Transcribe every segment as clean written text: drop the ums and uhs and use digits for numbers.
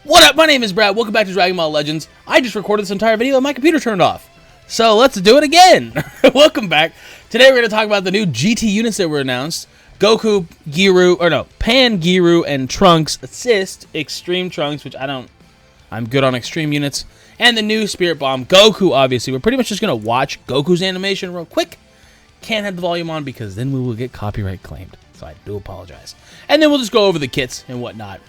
What up? My name is Brad. Welcome back to Dragon Ball Legends. I just recorded this entire video and my computer turned off. So let's do it again. Welcome back. Today we're going to talk about the new GT units that were announced. Goku, Pan, Giru, and Trunks Assist, Extreme Trunks, which I'm good on Extreme units. And the new Spirit Bomb Goku, obviously. We're pretty much just going to watch Goku's animation real quick. Can't have the volume on because then we will get copyright claimed. So I do apologize. And then we'll just go over the kits and whatnot.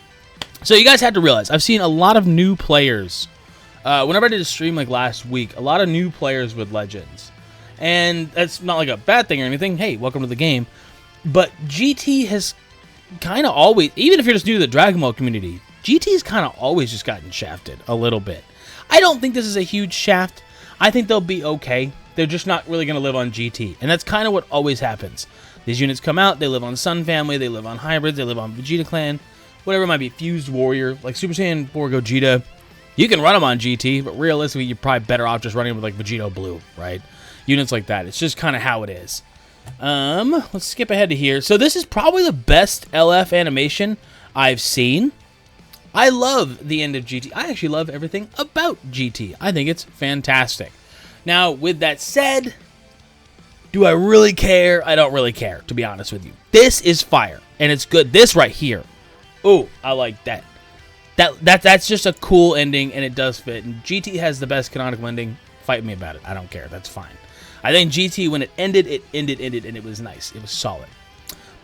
So you guys have to realize, I've seen a lot of new players. Whenever I did a stream like last week, a lot of new players with Legends. And that's not like a bad thing or anything. Hey, welcome to the game. But GT has kind of always, even if you're just new to the Dragon Ball community, GT's kind of always just gotten shafted a little bit. I don't think this is a huge shaft. I think they'll be okay. They're just not really going to live on GT. And that's kind of what always happens. These units come out, they live on Sun Family, they live on Hybrids, they live on Vegeta Clan, whatever it might be, Fused Warrior, like Super Saiyan 4 Gogeta. You can run them on GT, but realistically, you're probably better off just running them with like Vegito Blue, right? Units like that. It's just kind of how it is. Let's skip ahead to here. So this is probably the best LF animation I've seen. I love the end of GT. I actually love everything about GT. I think it's fantastic. Now, with that said, do I really care? I don't really care, to be honest with you. This is fire, and it's good. This right here. Oh, I like that. That's just a cool ending, and it does fit. And GT has the best canonical ending. Fight me about it. I don't care. That's fine. I think GT, when it ended, and it was nice. It was solid.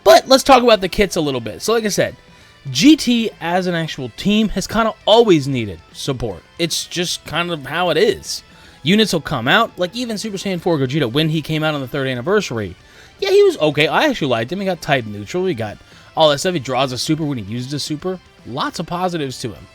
But let's talk about the kits a little bit. So like I said, GT as an actual team has kind of always needed support. It's just kind of how it is. Units will come out, like even Super Saiyan 4 Gogeta, when he came out on the 3rd anniversary. Yeah, he was okay. I actually liked him. He got type neutral. He got all that stuff. He draws a super when he uses a super. Lots of positives to him.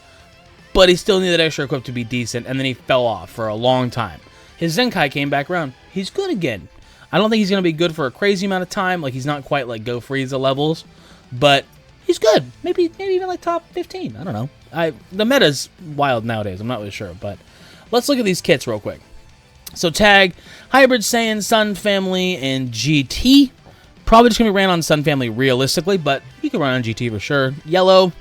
But he still needed extra equip to be decent, and then he fell off for a long time. His Zenkai came back around. He's good again. I don't think he's going to be good for a crazy amount of time. Like, he's not quite like Go Frieza levels, but he's good. Maybe even like top 15. I don't know. The meta's wild nowadays. I'm not really sure, but let's look at these kits real quick. So tag, Hybrid Saiyan, Sun Family, and GT. Probably just going to be ran on Sun Family realistically, but you can run on GT for sure. Yellow,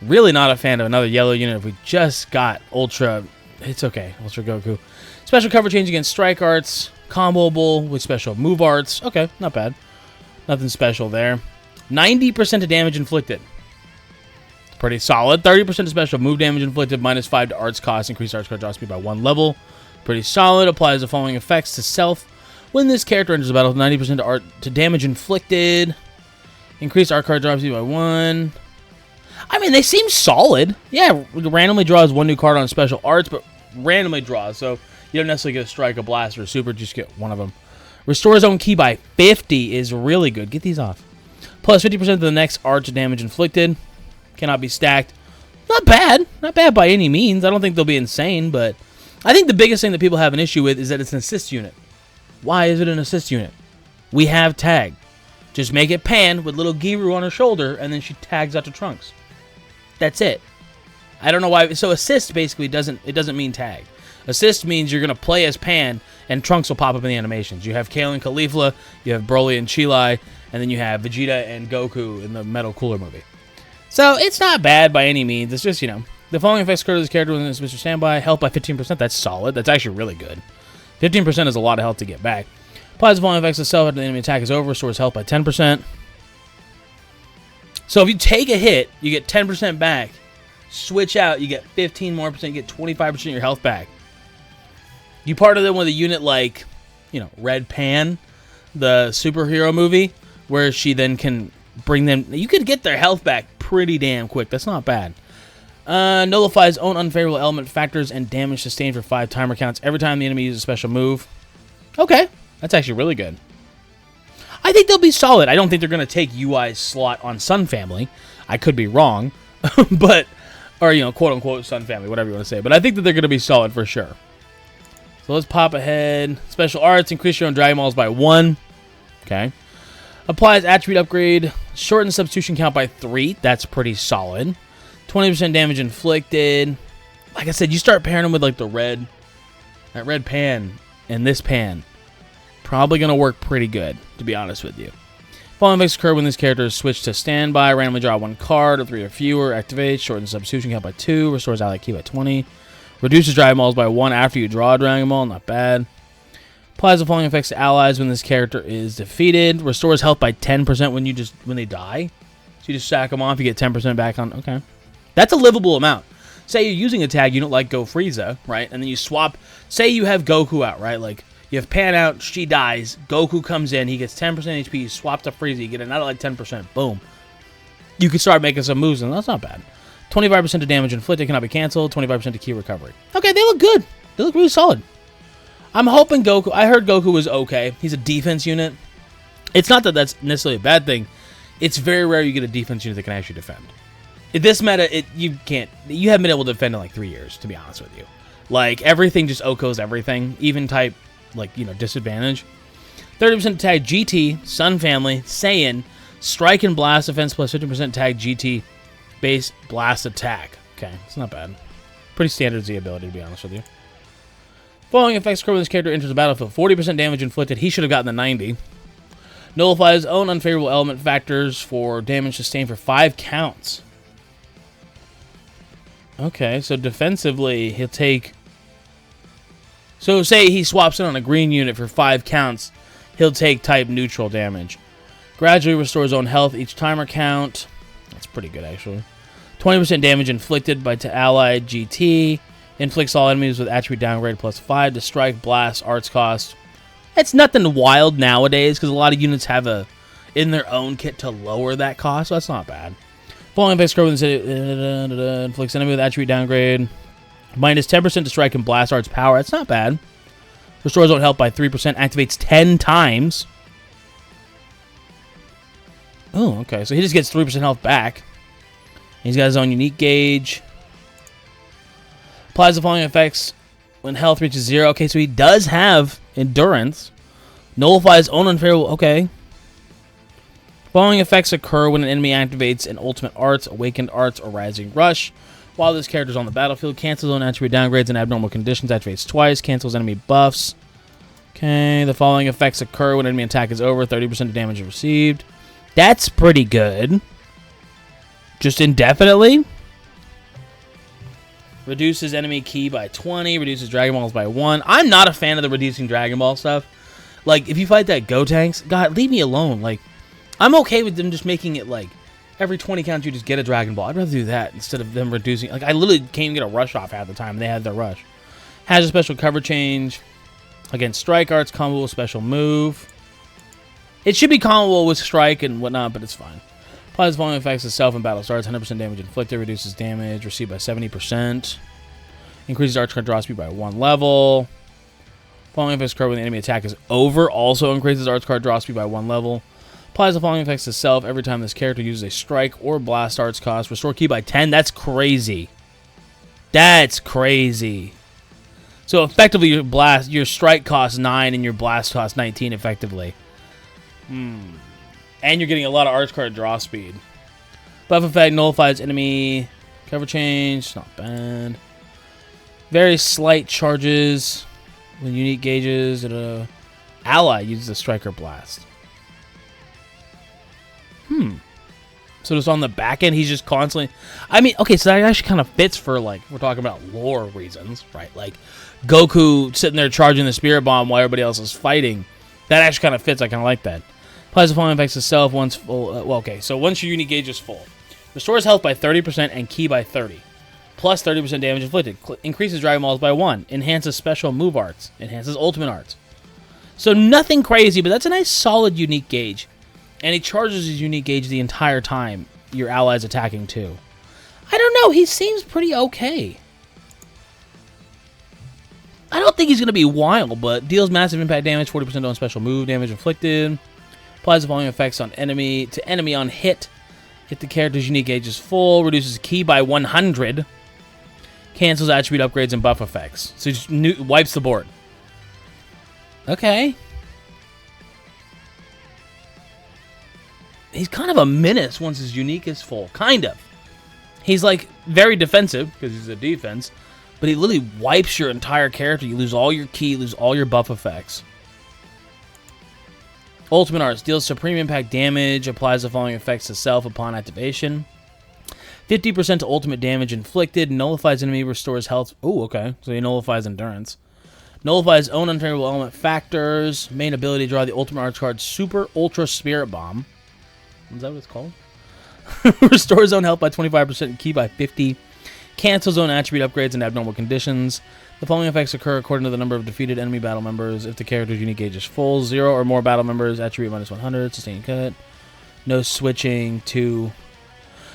really not a fan of another yellow unit. If we just got Ultra, it's okay. Ultra Goku. Special cover change against Strike Arts. Comboable with special move arts. Okay, not bad. Nothing special there. 90% of damage inflicted. Pretty solid. 30% of special move damage inflicted. -5 to arts cost. Increased arts card draw speed by 1 level. Pretty solid. Applies the following effects to self. When this character enters the battle, 90% to damage inflicted. Increased art card draw speed by 1. I mean, they seem solid. Yeah, randomly draws 1 new card on special arts, but randomly draws. So you don't necessarily get a strike, a blast, or a super. Just get one of them. Restores own key by 50 is really good. Get these off. Plus 50% of the next art to damage inflicted. Cannot be stacked. Not bad. Not bad by any means. I don't think they'll be insane, but I think the biggest thing that people have an issue with is that it's an assist unit. Why is it an assist unit? We have tag. Just make it Pan with little Giru on her shoulder, and then she tags out to Trunks. That's it. I don't know why. So assist basically doesn't mean tag. Assist means you're going to play as Pan, and Trunks will pop up in the animations. You have Kale and Caulifla, you have Broly and Chilai, and then you have Vegeta and Goku in the Metal Cooler movie. So it's not bad by any means. It's just, the following effects occur to this character when it's Mr. Standby. Health by 15%. That's solid. That's actually really good. 15% is a lot of health to get back. Applies the following effects to self after the enemy attack is over. Restores health by 10%. So if you take a hit, you get 10% back. Switch out, you get 15 more percent. You get 25% of your health back. You partner them with a unit like, Red Pan, the superhero movie, where she then can bring them. You could get their health back pretty damn quick. That's not bad. Nullifies own unfavorable element factors and damage sustained for 5 timer counts every time the enemy uses a special move. Okay, that's actually really good. I think they'll be solid. I don't think they're going to take UI's slot on Sun Family. I could be wrong, or quote-unquote Sun Family, whatever you want to say. But I think that they're going to be solid for sure. So let's pop ahead. Special arts, increase your own Dragon Balls by 1. Okay. Applies attribute upgrade, shorten substitution count by 3. That's pretty solid. 20% damage inflicted. Like I said, you start pairing them with like that red Pan and this Pan. Probably going to work pretty good, to be honest with you. Following effects occur when this character is switched to standby. Randomly draw 1 card or 3 or fewer. Activates. Shortens substitution count by 2. Restores ally key by 20. Reduces Dragon Balls by 1 after you draw a Dragon Ball. Not bad. Applies the following effects to allies when this character is defeated. Restores health by 10% when they die. So you just sack them off. You get 10% back on. Okay. That's a livable amount. Say you're using a tag you don't like Go Frieza, right? And then you swap. Say you have Goku out, right? Like, you have Pan out, she dies, Goku comes in, he gets 10% HP, you swap to Frieza, you get another like 10%, boom. You can start making some moves, and that's not bad. 25% of damage inflicted cannot be canceled, 25% of key recovery. Okay, they look good. They look really solid. I'm hoping Goku, I heard Goku was okay. He's a defense unit. It's not that that's necessarily a bad thing. It's very rare you get a defense unit that can actually defend. In this meta, you haven't been able to defend in like 3 years, to be honest with you. Like, everything just OHKOs everything, even type, like, you know, disadvantage. 30% tag GT, Sun Family, Saiyan, Strike and Blast Defense plus 50% tag GT, base Blast Attack. Okay, it's not bad. Pretty standard Z ability, to be honest with you. Following effects occur when this character enters the battlefield. 40% damage inflicted. He should have gotten the 90. Nullify his own unfavorable element factors for damage sustained for 5 counts. Okay, so defensively, he'll take... So say he swaps in on a green unit for 5 counts, he'll take type neutral damage. Gradually restores own health each timer count. That's pretty good, actually. 20% damage inflicted by allied GT. Inflicts all enemies with attribute downgrade plus 5 to strike, blast, arts cost. It's nothing wild nowadays, because a lot of units have in their own kit to lower that cost, so that's not bad. Following effects occur when the inflicts enemy with attribute downgrade. Minus 10% to strike and blast arts power. That's not bad. Restores own health by 3%. Activates 10 times. Oh, okay. So he just gets 3% health back. He's got his own unique gauge. Applies the following effects when health reaches 0. Okay, so he does have endurance. Nullifies own unfavorable. Okay. Following effects occur when an enemy activates an ultimate arts, awakened arts, or rising rush. While this character is on the battlefield, cancels own attribute downgrades and abnormal conditions, activates twice, cancels enemy buffs. Okay, the following effects occur when enemy attack is over, 30% of damage is received. That's pretty good. Just indefinitely. Reduces enemy ki by 20, reduces Dragon Balls by 1. I'm not a fan of the reducing Dragon Ball stuff. Like, if you fight that Gotenks, God, leave me alone. Like, I'm okay with them just making it like, every 20 counts, you just get a Dragon Ball. I'd rather do that instead of them reducing. Like, I literally can't even get a rush off half the time. They had their rush. Has a special cover change. Against Strike Arts, combo with special move. It should be combo with Strike and whatnot, but it's fine. Applies the following effects as self and battle starts. 100% damage inflicted. Reduces damage received by 70%. Increases arch card draw speed by 1 level. Following effects occur when the enemy attack is over. Also increases arch card draw speed by 1 level. Applies the following effects to self every time this character uses a strike or blast arts cost. Restore ki by 10. That's crazy. That's crazy. So effectively, your strike costs 9 and your blast costs 19 effectively. And you're getting a lot of arts card draw speed. Buff effect nullifies enemy cover change. Not bad. Very slight charges when unique gauges and a ally uses a strike or blast. So just on the back end, he's just constantly... I mean, okay, so that actually kind of fits for, like, we're talking about lore reasons, right? Like, Goku sitting there charging the Spirit Bomb while everybody else is fighting. That actually kind of fits. I kind of like that. Applies the following effects to self once full... well, okay, so once your unique gauge is full. Restores health by 30% and ki by 30. Plus 30% damage inflicted. Increases Dragon Balls by 1. Enhances special move arts. Enhances ultimate arts. So nothing crazy, but that's a nice solid unique gauge. And he charges his unique gauge the entire time your ally's attacking too. I don't know, he seems pretty okay. I don't think he's going to be wild, but deals massive impact damage, 40% on special move damage inflicted. Applies the following effects on enemy on hit. If the character's unique gauge is full, reduces ki by 100. Cancels attribute upgrades and buff effects. So he just wipes the board. Okay. He's kind of a menace once his unique is full. Kind of. He's like very defensive because he's a defense, but he literally wipes your entire character. You lose all your ki, lose all your buff effects. Ultimate Arts deals supreme impact damage, applies the following effects to self upon activation. 50% to ultimate damage inflicted, nullifies enemy, restores health. Oh, okay. So he nullifies endurance. Nullifies own unfavorable element factors. Main ability, draw the Ultimate Arts card Super Ultra Spirit Bomb. Is that what it's called? Restores own health by 25% and ki by 50. Cancels own attribute upgrades in abnormal conditions. The following effects occur according to the number of defeated enemy battle members. If the character's unique gauge is full, 0 or more battle members, attribute minus 100, sustained cut. No switching to...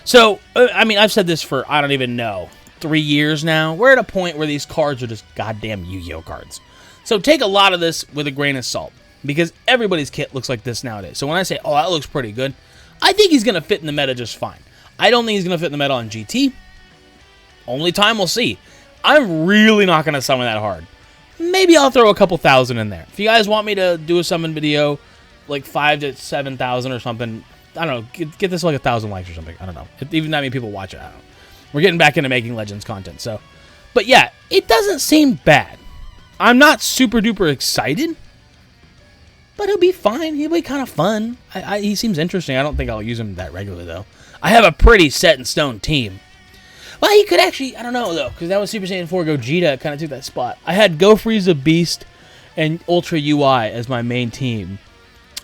So, I mean, I've said this for, I don't even know, 3 years now. We're at a point where these cards are just goddamn Yu-Gi-Oh cards. So take a lot of this with a grain of salt, because everybody's kit looks like this nowadays. So when I say, oh, that looks pretty good, I think he's going to fit in the meta just fine. I don't think he's going to fit in the meta on GT. Only time will see. I'm really not going to summon that hard. Maybe I'll throw a couple thousand in there. If you guys want me to do a summon video, like 5,000 to 7,000 or something, I don't know, get this like 1,000 likes or something. I don't know. Even that many people watch it. I don't know. We're getting back into making Legends content, so. But yeah, it doesn't seem bad. I'm not super duper excited, but he'll be fine. He'll be kind of fun. He seems interesting. I don't think I'll use him that regularly, though. I have a pretty set in stone team. Well, he could actually, I don't know, though, because that was Super Saiyan 4 Gogeta kind of took that spot. I had Go Frieza Beast and Ultra UI as my main team.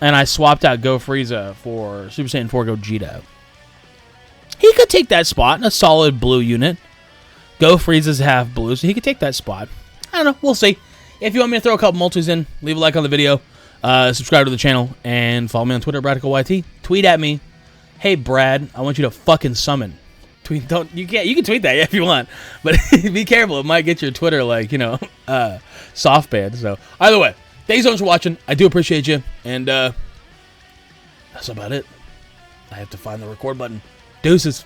And I swapped out Go Frieza for Super Saiyan 4 Gogeta. He could take that spot in a solid blue unit. Go Frieza's half blue, so he could take that spot. I don't know. We'll see. If you want me to throw a couple multis in, leave a like on the video. Subscribe to the channel. And follow me on Twitter, BradicalYT. Tweet at me. Hey, Brad, I want you to fucking summon. Tweet. You can tweet that if you want. But be careful. It might get your Twitter, like, soft banned. So, either way. Thanks so much for watching. I do appreciate you. And that's about it. I have to find the record button. Deuces.